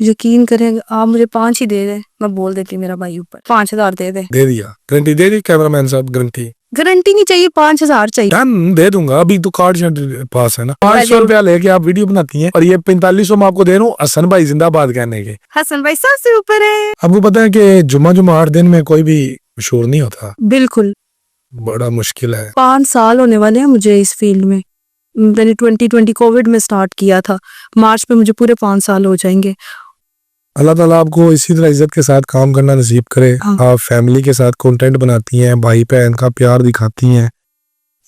यकीन करें आप मुझे 5 ही दे दे, मैं बोल देती मेरा भाई ऊपर 5,000 दे दे। दे दिया, गारंटी दे दी कैमरामैन साहब, गारंटी गारंटी नहीं चाहिए, 5,000 चाहिए। डन, दे दूंगा। अभी तो कार्ड शार्ड पास है ना। 500 रुपया लेके आप वीडियो बनाती हैं और ये 4500 मैं आपको दे रहा हूँ हसन भाई जिंदाबाद कहने के। हसन भाई सबसे ऊपर है। आपको पता है कि जुम्मा 8 दिन में कोई भी मशहूर नहीं होता, बिल्कुल, बड़ा मुश्किल है। 5 साल होने वाले हैं मुझे इस फील्ड में। मैंने 2020 कोविड में स्टार्ट किया था, मार्च में मुझे पूरे 5 साल हो जाएंगे। अल्लाह ताला आपको इसी तरह इज्जत के साथ काम करना नसीब करे। हाँ। आप फैमिली के साथ कंटेंट बनाती हैं, भाई बहन का प्यार दिखाती हैं,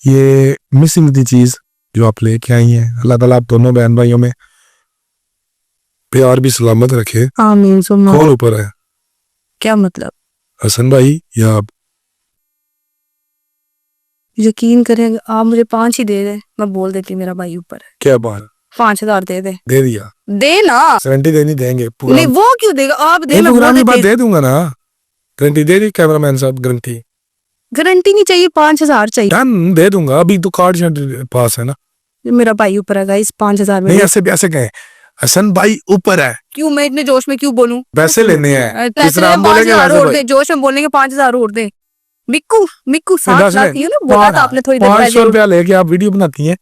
ये मिसिंग थी चीज जो आप लेके आई हैं। अल्लाह ताला आप दोनों बहन भाइयों में प्यार भी सलामत रखे। आमीन सुम्मा। कौन ऊपर है, क्या मतलब? हसन भाई या आप? यकीन करें आप मुझे 5 ही दे दे, मैं बोल देती मेरा भाई ऊपर है। क्या बात, 5,000 दे दे। दे दिया, दे ना। गारंटी देनी देंगे पूरा। नहीं वो क्यों देगा, आप दे, मैं बोल प्रोग्राम के बाद देती। दे दूंगा ना, गारंटी दे दी कैमरामैन साहब, गारंटी। गारंटी नहीं चाहिए, 5,000 चाहिए। डन, दे दूंगा। अभी तो कार्ड शार्ड पास है ना। मेरा भाई ऊपर है गाइस, 5,000 में नहीं दे। ऐसे कहें, हसन भाई ऊपर है। क्यों मैं इतने जोश में क्यों बोलूं? पैसे लेने हैं, जिस पैसे तरह हम बोलेंगे 5,000 वैसे और भाई। दे, जोश में बोलने के 5,000 और दे। मिक्कू 7 लाख ही है ना, बोला था आपने थोड़ी देर 500 पहले। रुपया लेके आप वीडियो बनाती हैं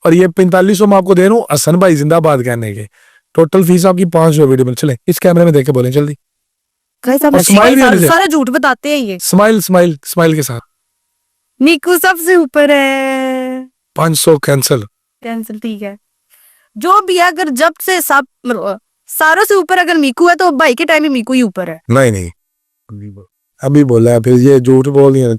और ये 4500 मैं आपको दे रहा हूँ हसन भाई जिंदाबाद कहने के। टोटल फीस आपकी 500 वीडियो में। चले इस कैमरे में देख के बोलें जल्दी। गाइस आप और स्माइल भी होनी चाहिए। सारा झूठ बताते हैं ये। स्माइल के साथ। मिक्कू सबसे ऊपर है। 500 कैंसिल। कैंसिल, ठीक है। जो भी है, अगर जब से सब सारों से ऊपर अगर मिक्कू है तो भाई के टाइम में मिक्कू ही ऊपर है। नहीं अभी बोला है, फिर ये झूठ बोल दिया।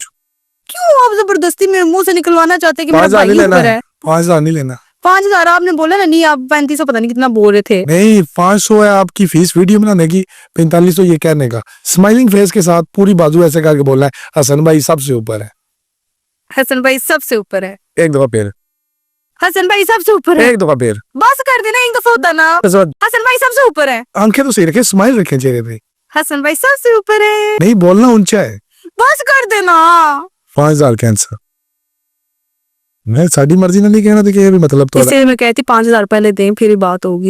क्यों आप जबरदस्ती मेरे मुंह से निकलवाना चाहते हैं कि मेरा 5,000 भाई नहीं लेना ऊपर है, है? 5,000 नहीं लेना। 5,000 आपने बोला ना, नहीं आप 3500 पता नहीं कितना बोल रहे थे। नहीं 500 है आपकी फीस वीडियो बनाने की, 4500 ये कहने का। स्माइलिंग फेस के साथ पूरी बाजू ऐसे करके बोलना है हसन भाई सबसे ऊपर है। हसन भाई सबसे ऊपर है। एक दफा फिर, हसन भाई सबसे ऊपर है। एक दफा फिर। बस कर देना, एक दफा होता ना। हसन भाई सबसे ऊपर है। आंखें तो सही रखे, स्माइल रखें चेहरे पे। हसन भाई सबसे ऊपर है। नहीं बोलना ऊंचा है। बस कर देना। 5,000 कैंसर। मैं साड़ी मर्जी ना नहीं कहना, तो ये भी मतलब तो इसलिए मैं कहती 5,000 पहले दें फिर ही बात होगी।